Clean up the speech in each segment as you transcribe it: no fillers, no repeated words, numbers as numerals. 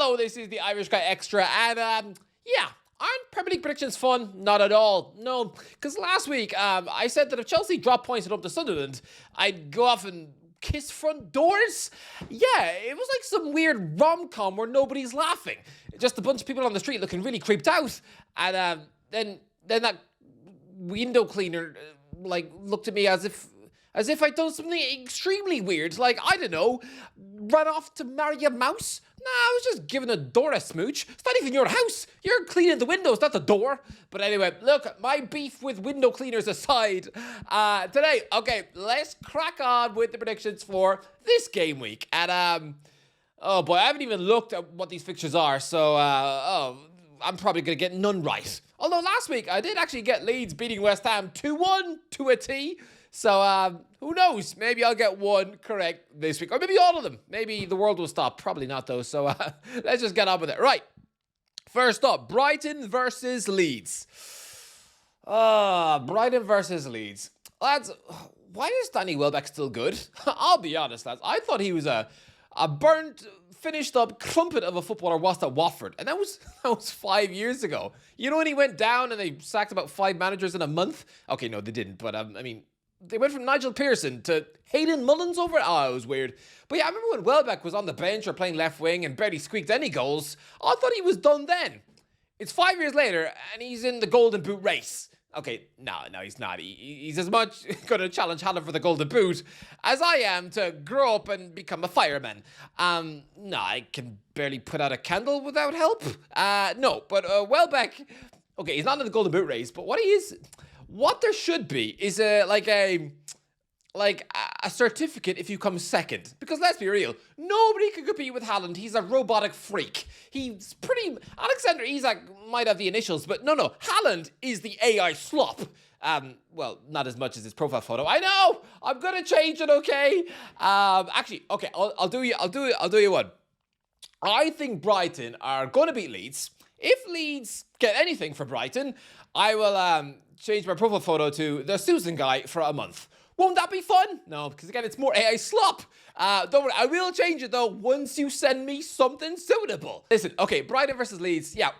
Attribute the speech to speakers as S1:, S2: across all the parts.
S1: Hello, this is the Irish Guy Extra, and yeah, aren't Premier League predictions fun? Not at all. No, because last week I said that if Chelsea dropped points and up to Sunderland, I'd go off and kiss front doors. Yeah, it was like some weird rom-com where nobody's laughing. Just a bunch of people on the street looking really creeped out, and then that window cleaner looked at me as if I'd done something extremely weird, like, I don't know, run off to marry a mouse. Nah, I was just giving a door a smooch. It's not even your house. You're cleaning the windows, not the door. But anyway, look, my beef with window cleaners aside, today, okay, let's crack on with the predictions for this game week. And, oh boy, I haven't even looked at what these fixtures are, so, I'm probably going to get none right. Although last week, I did actually get Leeds beating West Ham 2-1 to a T. So, who knows? Maybe I'll get one correct this week. Or maybe all of them. Maybe the world will stop. Probably not, though. So, let's just get on with it. Right. First up, Brighton versus Leeds. Brighton versus Leeds. Lads, why is Danny Welbeck still good? I'll be honest, lads. I thought he was a burnt, finished up crumpet of a footballer whilst at Watford. And that was 5 years ago. You know when he went down and they sacked about 5 managers in a month? Okay, no, they didn't. But, I mean, they went from Nigel Pearson to Hayden Mullins over it. Oh, it was weird. But yeah, I remember when Welbeck was on the bench or playing left wing and barely squeaked any goals. I thought he was done then. It's 5 years later and he's in the Golden Boot race. Okay, no, he's not. He's as much going to challenge Haaland for the Golden Boot as I am to grow up and become a fireman. No, I can barely put out a candle without help. No, but Welbeck, okay, he's not in the Golden Boot race, but what there should be is a certificate if you come second. Because let's be real, nobody can compete with Haaland. He's a robotic freak. He's pretty... Alexander Isak might have the initials, but no. Haaland is the AI slop. Well, not as much as his profile photo. I know! I'm gonna change it, okay? Actually, okay, I'll do you one. I think Brighton are gonna beat Leeds. If Leeds get anything for Brighton, I will change my profile photo to the Susan guy for a month. Won't that be fun? No, because again, it's more AI slop. Don't worry, I will change it though once you send me something suitable. Listen, okay, Brighton versus Leeds. Yeah,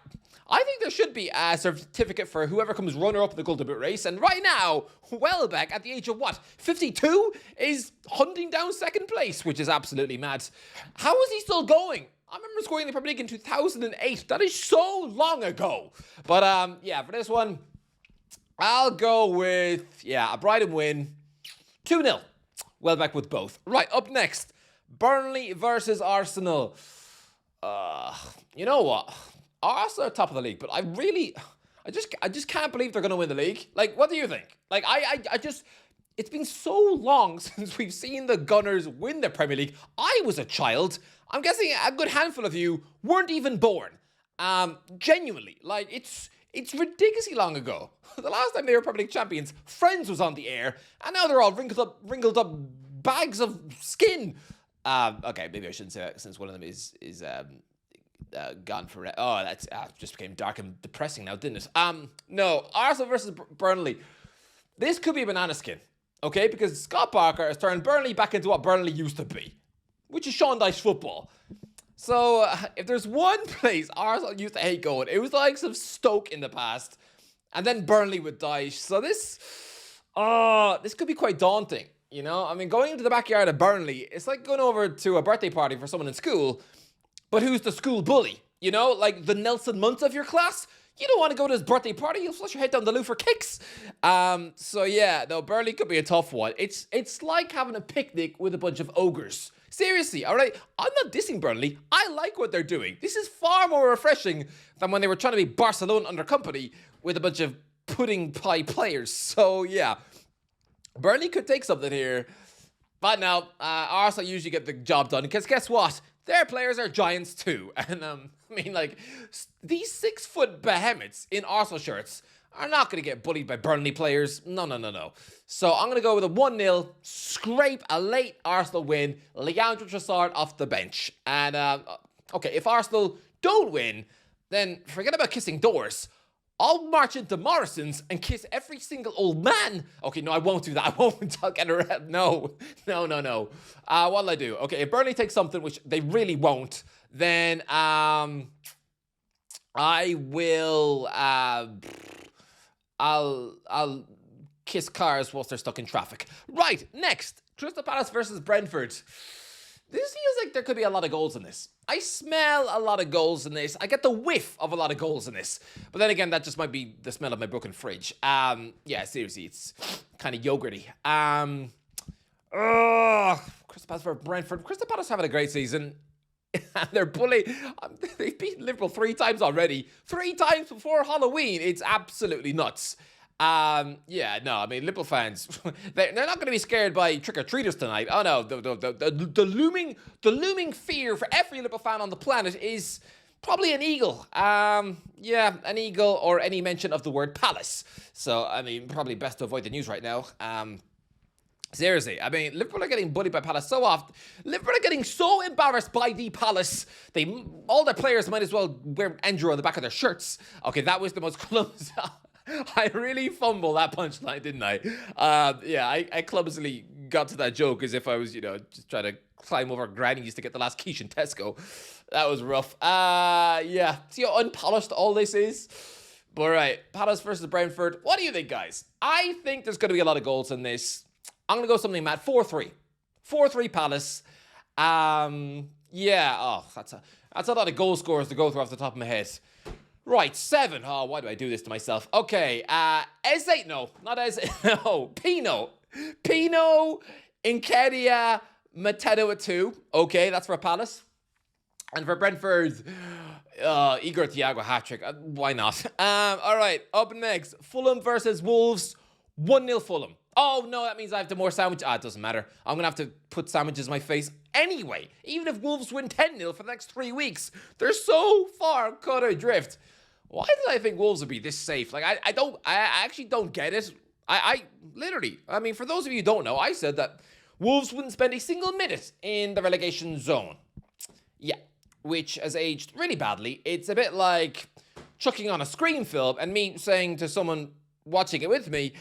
S1: I think there should be a certificate for whoever comes runner-up in the Golden Boot race. And right now, Welbeck, at the age of what, 52, is hunting down second place, which is absolutely mad. How is he still going? I remember scoring in the Premier League in 2008. That is so long ago. But yeah, for this one, I'll go with, a Brighton win. 2-0. Welbeck with both. Right, up next, Burnley versus Arsenal. You know what? Arsenal are top of the league, but I just can't believe they're going to win the league. Like, what do you think? Like, I just... It's been so long since we've seen the Gunners win the Premier League. I was a child. I'm guessing a good handful of you weren't even born. Genuinely. Like, it's ridiculously long ago. The last time they were Premier League champions, Friends was on the air, and now they're all wrinkled up bags of skin. Okay, maybe I shouldn't say that since one of them is gone for it. Oh, that's just became dark and depressing now, didn't it? No, Arsenal versus Burnley. This could be a banana skin, okay? Because Scott Barker has turned Burnley back into what Burnley used to be, which is Sean Dyche football. So, if there's one place Arsenal used to hate going, it was the likes of Stoke in the past, and then Burnley with Dyche. So this could be quite daunting, you know? I mean, going into the backyard of Burnley, it's like going over to a birthday party for someone in school, but who's the school bully? You know, like the Nelson Muntz of your class? You don't want to go to his birthday party. You'll flush your head down the loo for kicks. So yeah, no, Burnley could be a tough one. It's like having a picnic with a bunch of ogres. Seriously, all right? I'm not dissing Burnley. I like what they're doing. This is far more refreshing than when they were trying to be Barcelona under company with a bunch of pudding pie players. So yeah, Burnley could take something here. But no, Arsenal usually get the job done. Because guess what? Their players are giants too. And I mean, like, these 6-foot behemoths in Arsenal shirts are not going to get bullied by Burnley players. No. So I'm going to go with a 1-0, scrape a late Arsenal win, Leandro Trossard off the bench. And, okay, if Arsenal don't win, then forget about kissing doors. I'll march into Morrison's and kiss every single old man. Okay, no, I won't do that. I won't. I'll get around. No. What'll I do? Okay, if Burnley takes something, which they really won't, then I will I'll kiss cars whilst they're stuck in traffic. Right, next, Crystal Palace versus Brentford. This feels like there could be a lot of goals in this. I smell a lot of goals in this. I get the whiff of a lot of goals in this. But then again, that just might be the smell of my broken fridge. Yeah, seriously, it's kind of yogurty. Crystal Palace for Brentford. Crystal Palace having a great season. And they're bullying. They've beaten Liverpool 3 times already. 3 times before Halloween. It's absolutely nuts. Yeah, no, I mean, Liverpool fans, they're not going to be scared by trick-or-treaters tonight. Oh, no, the looming fear for every Liverpool fan on the planet is probably an eagle. Yeah, an eagle or any mention of the word palace. So, I mean, probably best to avoid the news right now. Seriously, I mean, Liverpool are getting bullied by Palace so often. Liverpool are getting so embarrassed by the Palace. All their players might as well wear Andrew on the back of their shirts. Okay, that was the most clumsy. I really fumbled that punchline, didn't I? Yeah, I clumsily got to that joke as if I was, just trying to climb over grannies to get the last quiche in Tesco. That was rough. Yeah, see how unpolished all this is? But right, Palace versus Brentford. What do you think, guys? I think there's going to be a lot of goals in this. I'm going to go something, Matt. 4-3. 4-3 Palace. Yeah, that's a lot of goal scorers to go through off the top of my head. Right, 7. Oh, why do I do this to myself? Okay, Eze, no, not Eze, no, Pino, Nketiah, Matedo at 2. Okay, that's for Palace. And for Brentford, Igor Thiago hat-trick. Why not? All right, up next, Fulham versus Wolves. 1-0 Fulham. Oh, no, that means I have to more sandwich. It doesn't matter. I'm going to have to put sandwiches in my face anyway. Even if Wolves win 10-0 for the next 3 weeks. They're so far cut adrift. Why did I think Wolves would be this safe? Like, I actually don't get it. I literally, I mean, for those of you who don't know, I said that Wolves wouldn't spend a single minute in the relegation zone. Yeah, which has aged really badly. It's a bit like chucking on a screen film and me saying to someone watching it with me,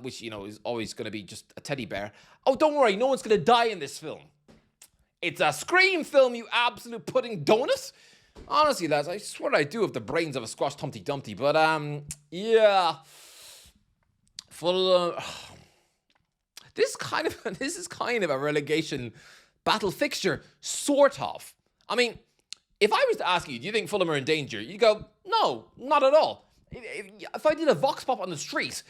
S1: which, is always going to be just a teddy bear, oh, don't worry, no one's going to die in this film. It's a screen film, you absolute pudding donut. Honestly, lads, I swear I do have the brains of a squashed Humpty Dumpty, but, yeah. This is kind of a relegation battle fixture, sort of. I mean, if I was to ask you, do you think Fulham are in danger? You'd go, no, not at all. If I did a vox pop on the street,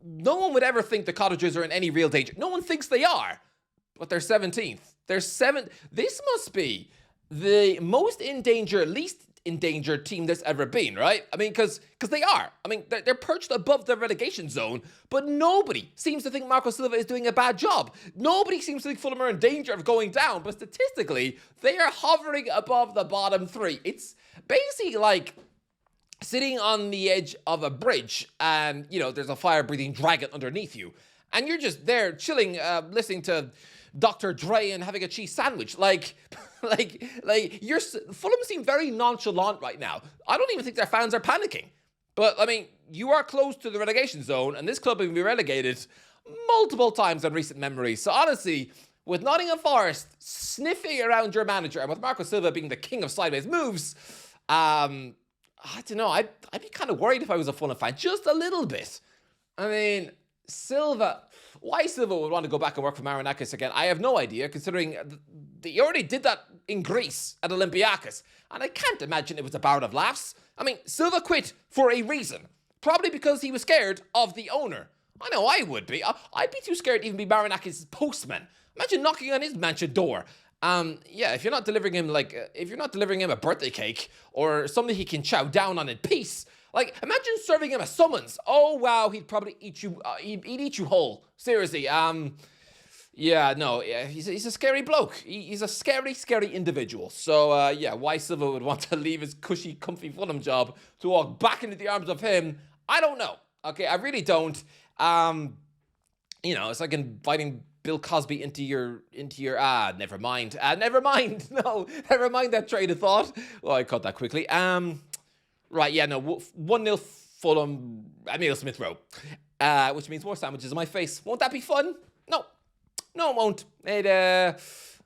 S1: no one would ever think the Cottagers are in any real danger. No one thinks they are, but they're 17th. This must be the most in danger, least endangered team there's ever been, right? I mean, because they are. I mean, they're perched above the relegation zone, but nobody seems to think Marco Silva is doing a bad job. Nobody seems to think Fulham are in danger of going down, but statistically, they are hovering above the bottom 3. It's basically like sitting on the edge of a bridge and, there's a fire-breathing dragon underneath you. And you're just there chilling, listening to Dr. Dre and having a cheese sandwich. Fulham seem very nonchalant right now. I don't even think their fans are panicking. But, I mean, you are close to the relegation zone, and this club has been relegated multiple times in recent memory. So, honestly, with Nottingham Forest sniffing around your manager, and with Marco Silva being the king of sideways moves, I don't know. I'd be kind of worried if I was a Fulham fan. Just a little bit. I mean, why Silva would want to go back and work for Marinakis again, I have no idea, considering he already did that in Greece at Olympiacos. And I can't imagine it was a barrel of laughs. I mean, Silva quit for a reason. Probably because he was scared of the owner. I know I would be. I'd be too scared to even be Marinakis' postman. Imagine knocking on his mansion door. Yeah, if you're not delivering him a birthday cake or something he can chow down on in peace, like, imagine serving him a summons. Oh, wow, he'd probably eat you, he'd eat you whole. Seriously, yeah, no, he's a scary bloke. He's a scary, scary individual. So, yeah, why Silva would want to leave his cushy, comfy Fulham job to walk back into the arms of him, I don't know. Okay, I really don't. It's like inviting Bill Cosby into your never mind. No, never mind that train of thought. Well, I cut that quickly. Right, yeah, no, 1-0 Fulham, Emile Smith Rowe, which means more sandwiches in my face. Won't that be fun? No, it won't.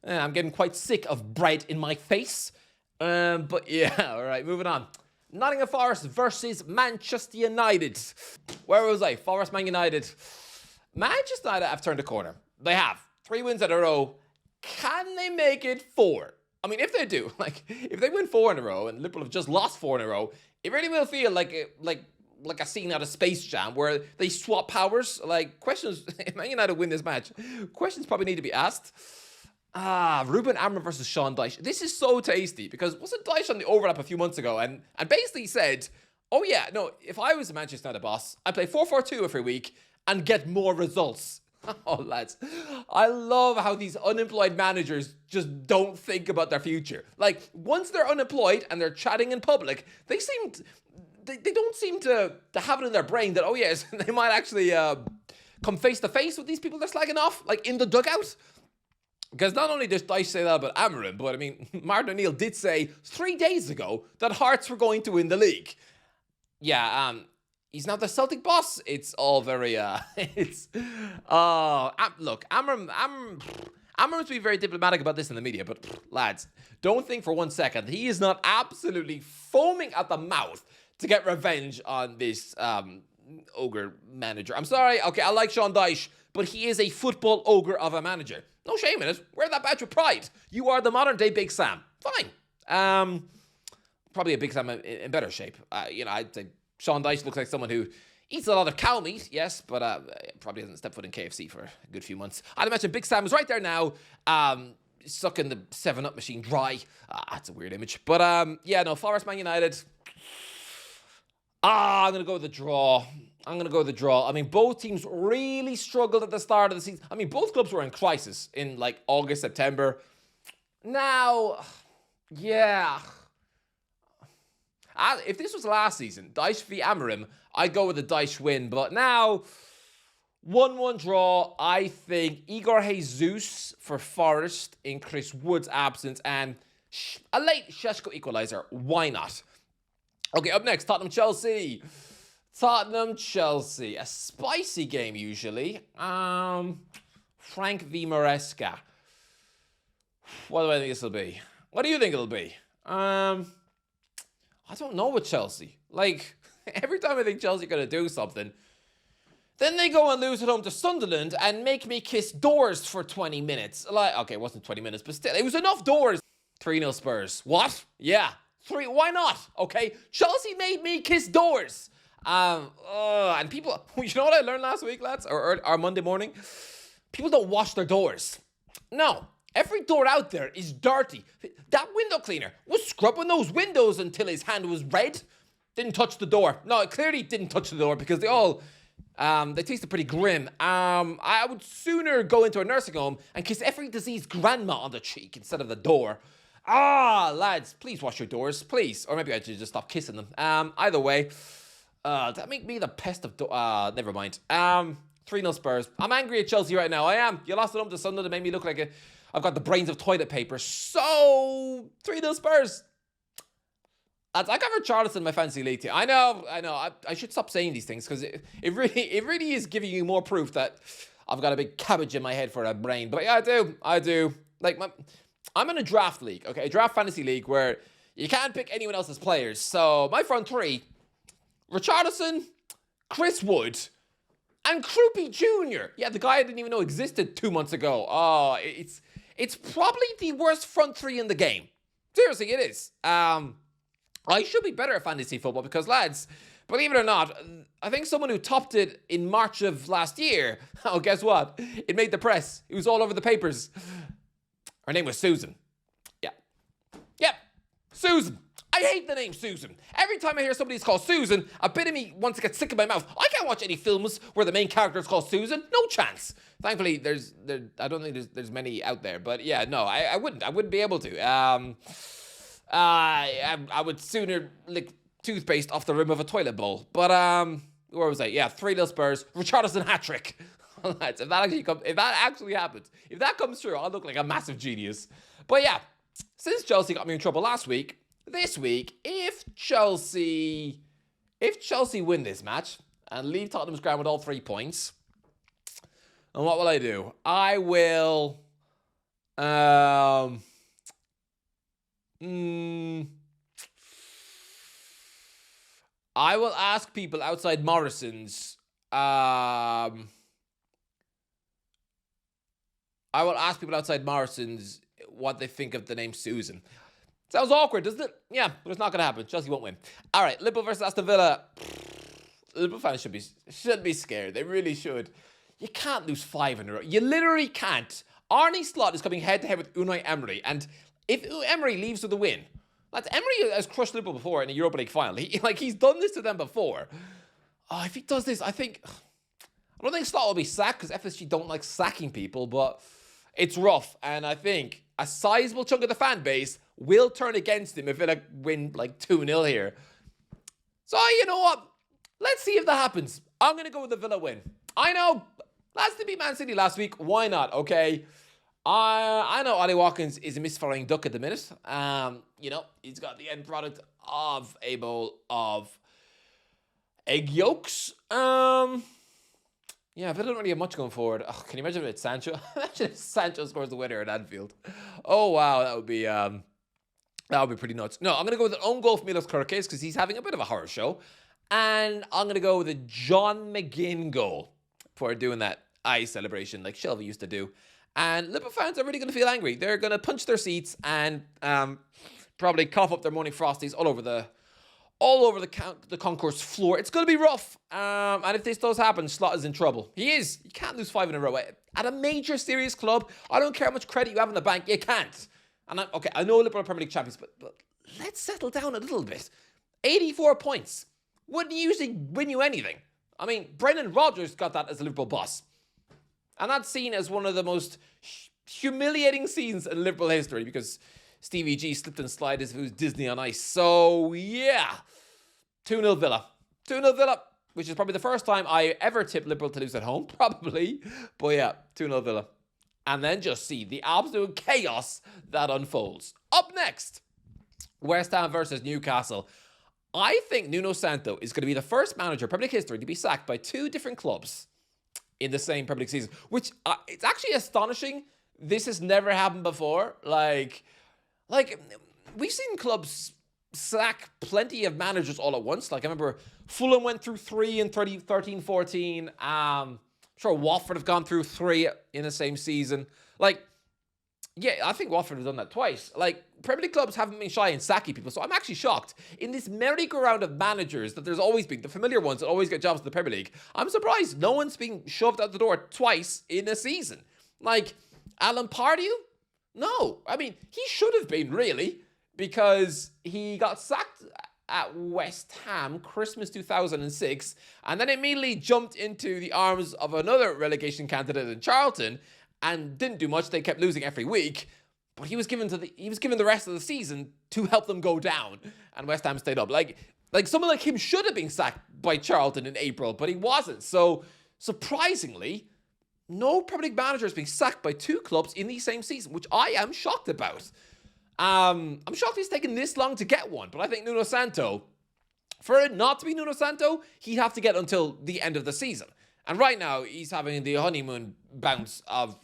S1: I'm getting quite sick of bread in my face. But yeah, all right, moving on. Nottingham Forest versus Manchester United. Where was I? Forest, Man United. Manchester United have turned a corner. They have 3 wins in a row. Can they make it 4? I mean, if they do, like, if they win 4 in a row, and Liverpool have just lost 4 in a row, it really will feel like a scene out of Space Jam where they swap powers. Like, questions, if Man United win this match, questions probably need to be asked. Ruben Amorim versus Sean Dyche. This is so tasty because wasn't Dyche on the overlap a few months ago and basically said, oh yeah, no, if I was a Manchester United boss, I'd play 4-4-2 every week and get more results. Oh, lads. I love how these unemployed managers just don't think about their future. Like, once they're unemployed and they're chatting in public, they don't seem to have it in their brain that, oh yes, they might actually come face to face with these people they're slagging off, like in the dugout. Because not only does Dyche say that about Amorim, but I mean, Martin O'Neill did say 3 days ago that Hearts were going to win the league. Yeah, he's now the Celtic boss. It's all very, look, Amorim's been very diplomatic about this in the media, but lads, don't think for 1 second he is not absolutely foaming at the mouth to get revenge on this ogre manager. I'm sorry, okay, I like Sean Dyche, but he is a football ogre of a manager. No shame in it. Wear that badge with pride. You are the modern day Big Sam. Fine. Probably a Big Sam in better shape. I'd say Sean Dyche looks like someone who eats a lot of cow meat, yes, but probably hasn't stepped foot in KFC for a good few months. I'd imagine Big Sam is right there now, sucking the 7-Up machine dry. That's a weird image. But Forest, Man United. I'm going to go with the draw. I mean, both teams really struggled at the start of the season. I mean, both clubs were in crisis in, like, August, September. Now, yeah. If this was last season, Dyche v Amorim, I'd go with the Dyche win. But now, 1-1 draw. I think Igor Jesus for Forest in Chris Wood's absence and a late Šeško equaliser. Why not? Okay, up next, Tottenham-Chelsea. A spicy game usually. Frank v Maresca. What do I think this will be? What do you think it'll be? I don't know with Chelsea. Like, every time I think Chelsea are going to do something, then they go and lose at home to Sunderland and make me kiss doors for 20 minutes. Like, okay, it wasn't 20 minutes, but still, it was enough doors. 3-0 Spurs. What? Yeah. 3. Why not? Okay. Chelsea made me kiss doors. And people, you know what I learned last week, lads? Or Monday morning? People don't wash their doors. No. Every door out there is dirty. That window cleaner was scrubbing those windows until his hand was red. Didn't touch the door. No, it clearly didn't touch the door because they all, they tasted pretty grim. I would sooner go into a nursing home and kiss every diseased grandma on the cheek instead of the door. Lads, please wash your doors, please. Or maybe I should just stop kissing them. Either way, that make me the pest of never mind. 3-0 Spurs. I'm angry at Chelsea right now. I am. You lost it home to Sunderland. It made me look like I've got the brains of toilet paper. So, 3-0 Spurs. I got Richarlison in my fantasy league team. I know. I should stop saying these things because it really is giving you more proof that I've got a big cabbage in my head for a brain. But yeah, I do. Like, I'm in a draft league, okay? A draft fantasy league where you can't pick anyone else's players. So, my front three, Richarlison, Chris Wood, and Krupi Jr. Yeah, the guy I didn't even know existed 2 months ago. Oh, it's probably the worst front three in the game. Seriously, it is. I should be better at fantasy football because, lads, believe it or not, I think someone who topped it in March of last year, oh, guess what? It made the press. It was all over the papers. Her name was Susan. Yep, Susan. I hate the name Susan. Every time I hear somebody's called Susan, a bit of me wants to get sick in my mouth. I can't watch any films where the main character is called Susan. No chance. Thankfully, I don't think there's many out there. But yeah, no, I wouldn't be able to. I would sooner lick toothpaste off the rim of a toilet bowl. But where was I? Yeah, 3-0 Spurs. Richarlison hat-trick. Lads, if that actually happens, if that comes true, I'll look like a massive genius. But yeah, since Chelsea got me in trouble last week, this week, if Chelsea win this match and leave Tottenham's ground with all 3 points, and what will I do? I will Mm, I will ask people outside Morrison's. I will ask people outside Morrison's what they think of the name Susan. Sounds awkward, doesn't it? Yeah, but it's not going to happen. Chelsea won't win. All right, Liverpool versus Aston Villa. Liverpool fans should be scared. They really should. You can't lose 5 in a row. You literally can't. Arne Slot is coming head-to-head with Unai Emery, and if Emery leaves with a win, Emery has crushed Liverpool before in a Europa League final. He's done this to them before. Oh, if he does this, I don't think Slot will be sacked because FSG don't like sacking people, but it's rough, and I think a sizable chunk of the fan base will turn against him if Villa win 2-0 here. So, you know what? Let's see if that happens. I'm going to go with the Villa win. I know, lads, they beat Man City last week. Why not, okay? I know Ollie Watkins is a misfiring duck at the minute. He's got the end product of a bowl of egg yolks. Yeah, Villa don't really have much going forward. Oh, can you imagine if it's Sancho? Imagine if Sancho scores the winner at Anfield. Oh, wow, that would be pretty nuts. No, I'm going to go with an own goal from Milos Kerkez because he's having a bit of a horror show. And I'm going to go with a John McGinn goal for doing that eye celebration like Shelby used to do. And Liverpool fans are really going to feel angry. They're going to punch their seats and probably cough up their morning frosties all over the concourse floor. It's going to be rough. And if this does happen, Slot is in trouble. He is. You can't lose 5 in a row. At a major, serious club, I don't care how much credit you have in the bank, you can't. And I know Liverpool are Premier League champions, but let's settle down a little bit. 84 points. Wouldn't usually win you anything. I mean, Brendan Rodgers got that as a Liverpool boss. And that's seen as one of the most humiliating scenes in Liverpool history because Stevie G slipped and slid as if it was Disney on ice. So, yeah. 2-0 Villa. 2-0 Villa, which is probably the first time I ever tipped Liverpool to lose at home. Probably. But yeah, 2-0 Villa. And then just see the absolute chaos that unfolds. Up next, West Ham versus Newcastle. I think Nuno Santo is going to be the first manager in Premier League history to be sacked by 2 different clubs in the same Premier League season, which it's actually astonishing. This has never happened before. Like we've seen clubs sack plenty of managers all at once. Like I remember Fulham went through 3 in 13-14. I'm sure Watford have gone through 3 in the same season. Yeah, I think Watford have done that twice. Premier League clubs haven't been shy in sacking people, so I'm actually shocked. In this merry-go-round of managers that there's always been, the familiar ones that always get jobs in the Premier League, I'm surprised no one's been shoved out the door twice in a season. Alan Pardew? No. I mean, he should have been, really, because he got sacked at West Ham, Christmas 2006, and then immediately jumped into the arms of another relegation candidate in Charlton, and didn't do much. They kept losing every week, but he was given the rest of the season to help them go down, and West Ham stayed up. Someone like him should have been sacked by Charlton in April, but he wasn't. So surprisingly, no Premier League manager is being sacked by 2 clubs in the same season, which I am shocked about. I'm shocked he's taken this long to get one, but I think Nuno Santo, for it not to be Nuno Santo, he'd have to get until the end of the season. And right now, he's having the honeymoon bounce of,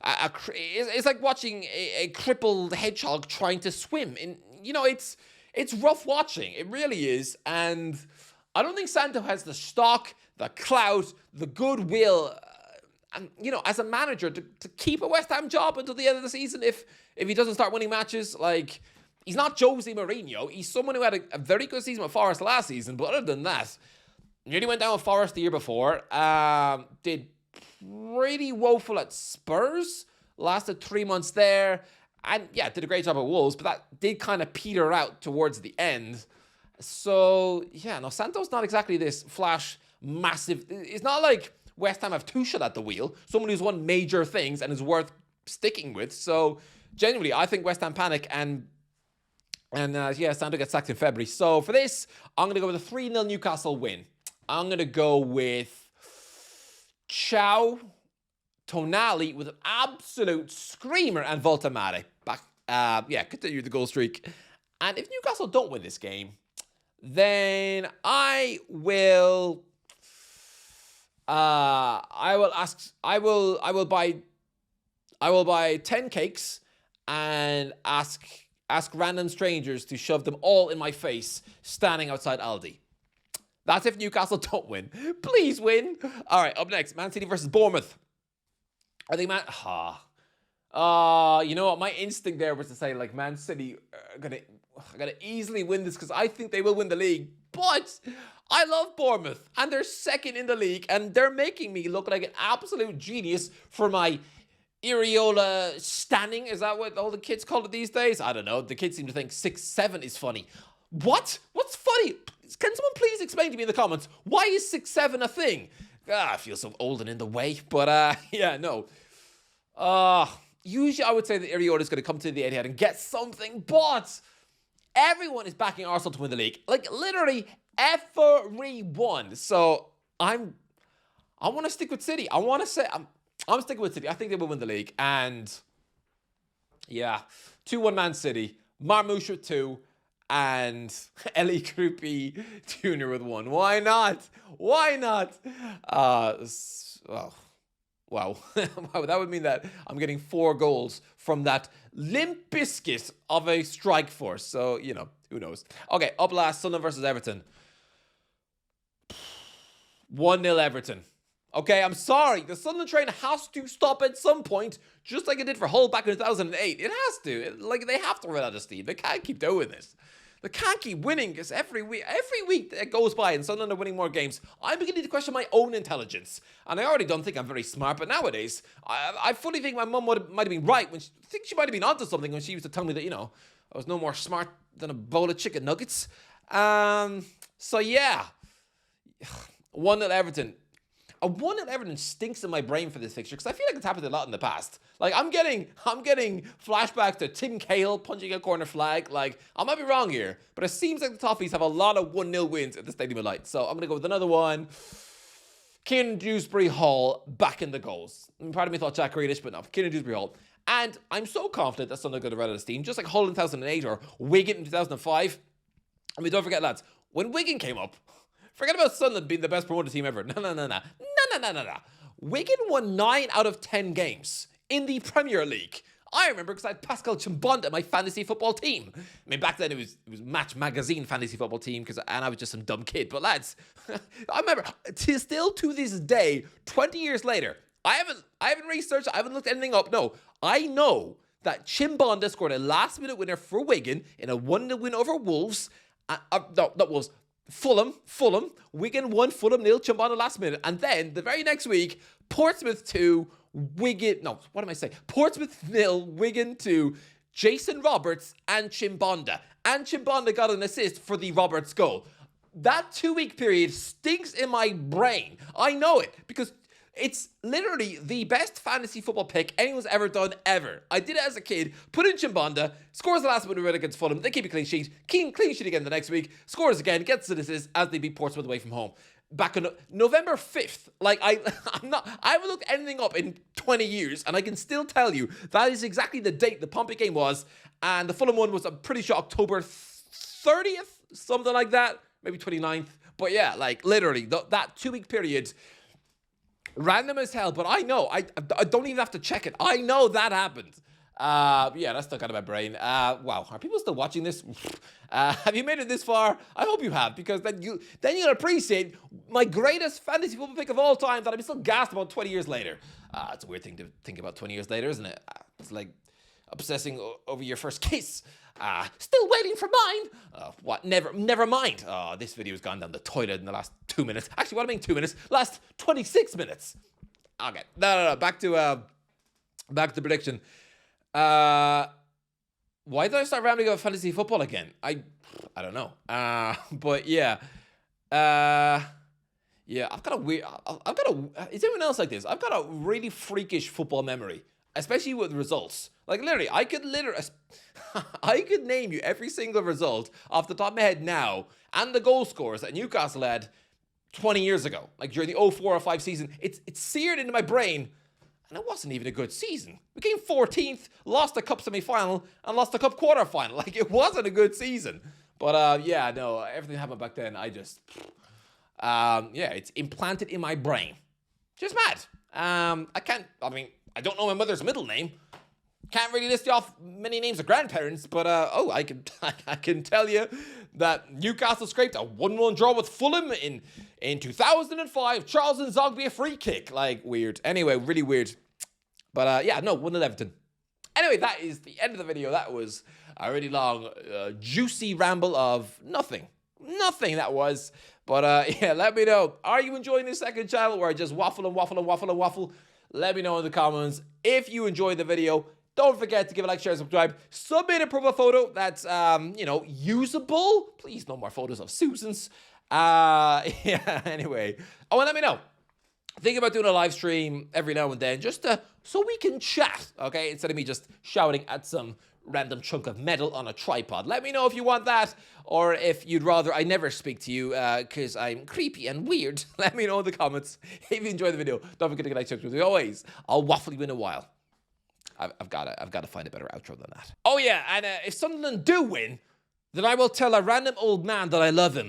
S1: it's like watching a crippled hedgehog trying to swim. It's rough watching. It really is. And I don't think Santo has the stock, the clout, the goodwill, as a manager to keep a West Ham job until the end of the season if he doesn't start winning matches. He's not Jose Mourinho. He's someone who had a very good season with Forest last season, but other than that, nearly went down with Forest the year before. Did pretty woeful at Spurs. Lasted 3 months there. And yeah, did a great job at Wolves, but that did kind of peter out towards the end. So yeah, no, Santos not exactly this flash, massive. It's not like West Ham have 2 shot at the wheel. Someone who's won major things and is worth sticking with. So genuinely, I think West Ham panic and Santo gets sacked in February. So for this, I'm going to go with a 3-0 Newcastle win. I'm going to go with Ciao, Tonali with an absolute screamer and Voltamare. Continue the goal streak. And if Newcastle don't win this game, then I will buy 10 cakes and ask random strangers to shove them all in my face standing outside Aldi. That's if Newcastle don't win. Please win. All right, up next, Man City versus Bournemouth. I think you know what? My instinct there was to say, like, Man City are gonna easily win this because I think they will win the league. But I love Bournemouth, and they're second in the league, and they're making me look like an absolute genius for my Iriola standing. Is that what all the kids call it these days? I don't know. The kids seem to think 6'7" is funny. What? What's funny? Can someone please explain to me in the comments, why is 6'7" a thing? I feel so old and in the way, but yeah, no. Usually I would say that Iriola is going to come to the Etihad and get something, but everyone is backing Arsenal to win the league. Like, literally everyone. So I want to stick with City. I'm sticking with City. I think they will win the league. And yeah, 2-1 Man City. Marmoush with 2. And Ellie Krupi Jr. with 1. Why not? Why not? Wow. That would mean that I'm getting 4 goals from that limp biscuit of a strike force. So, you know, who knows? Okay, up last, Sunderland versus Everton. 1-0 Everton. Okay, I'm sorry. The Sunderland train has to stop at some point, just like it did for Hull back in 2008. It has to. They have to run out of steam. They can't keep doing this. They can't keep winning, because every week that goes by and Sunderland are winning more games, I'm beginning to question my own intelligence. And I already don't think I'm very smart, but nowadays, I fully think my mum might have been right. I think she might have been onto something when she used to tell me that, you know, I was no more smart than a bowl of chicken nuggets. So yeah, 1-0 Everton. A 1-0 Everton stinks in my brain for this fixture because I feel like it's happened a lot in the past. Like, I'm getting flashbacks to Tim Cahill punching a corner flag. Like, I might be wrong here, but it seems like the Toffees have a lot of 1-0 wins at the Stadium of Light. So I'm going to go with another one. Kieran Dewsbury Hall back in the goals. Part of me thought Jack Grealish, but no, Kieran Dewsbury Hall. And I'm so confident that Sunderland are going to run out of steam, just like Hull in 2008 or Wigan in 2005. I mean, don't forget, lads, when Wigan came up, forget about Sunderland being the best promoted team ever. No. Wigan won 9 out of 10 games in the Premier League. I remember because I had Pascal Chimbonda in my fantasy football team. I mean, back then it was Match Magazine fantasy football team, and I was just some dumb kid. But lads, I remember still to this day, 20 years later, I haven't researched, I haven't looked anything up. No, I know that Chimbonda scored a last-minute winner for Wigan in a 1-0 win over Wolves. Not Wolves. Fulham, Wigan 1, Fulham 0, Chimbonda last minute. And then, the very next week, Portsmouth 2, Portsmouth 0, Wigan 2, Jason Roberts and Chimbonda. And Chimbonda got an assist for the Roberts goal. That 2-week period stinks in my brain. I know it, because it's literally the best fantasy football pick anyone's ever done, ever. I did it as a kid, put in Chimbonda, scores the last minute win against Fulham, they keep a clean sheet, clean sheet again the next week, scores again, gets an assist as they beat Portsmouth away from home. Back on November 5th, like I haven't looked anything up in 20 years, and I can still tell you that is exactly the date the Pompey game was, and the Fulham one was, I'm pretty sure, October 30th, something like that, maybe 29th, but yeah, like literally, that 2-week period, random as hell, but I know. I don't even have to check it. I know that happened. Yeah, that's stuck out of my brain. Wow, are people still watching this? Have you made it this far? I hope you have, because then you'll appreciate my greatest fantasy football pick of all time that I'm still gassed about 20 years later. It's a weird thing to think about 20 years later, isn't it? It's like obsessing over your first kiss. Still waiting for mine. What? Never mind. This video's gone down the toilet in the last 2 minutes. Actually, what I mean 2 minutes? Last 26 minutes. Okay. No. Back to the prediction. Why did I start rambling about fantasy football again? I don't know. But yeah. Yeah, is anyone else like this? I've got a really freakish football memory, especially with results. Like, literally, I could name you every single result off the top of my head now, and the goal scorers that Newcastle had 20 years ago, like during the 04-05 season. It's seared into my brain, and it wasn't even a good season. We came 14th, lost the cup semi-final, and lost the cup quarter-final. Like, it wasn't a good season. But, yeah, no, everything that happened back then, yeah, it's implanted in my brain. Just mad. I don't know my mother's middle name. Can't really list off many names of grandparents, but I can tell you that Newcastle scraped a 1-1 draw with Fulham in 2005. Charles Nzogby a free kick. Like, weird. Anyway, really weird. But yeah, no, 1-0 Everton. Anyway, that is the end of the video. That was a really long, juicy ramble of nothing. Nothing that was. But yeah, let me know. Are you enjoying this second channel where I just waffle and waffle and waffle and waffle? Let me know in the comments. If you enjoyed the video, don't forget to give a like, share, subscribe. Submit a profile photo that's, usable. Please, no more photos of Susan's. Yeah, anyway. Oh, and let me know. Think about doing a live stream every now and then, just so we can chat, okay? Instead of me just shouting at some random chunk of metal on a tripod. Let me know if you want that, or if you'd rather I never speak to you because I'm creepy and weird. Let me know in the comments. If you enjoyed the video, don't forget to like, subscribe. As always, I'll waffle you in a while. I've got to find a better outro than that. Oh yeah, and if Sunderland do win, then I will tell a random old man that I love him.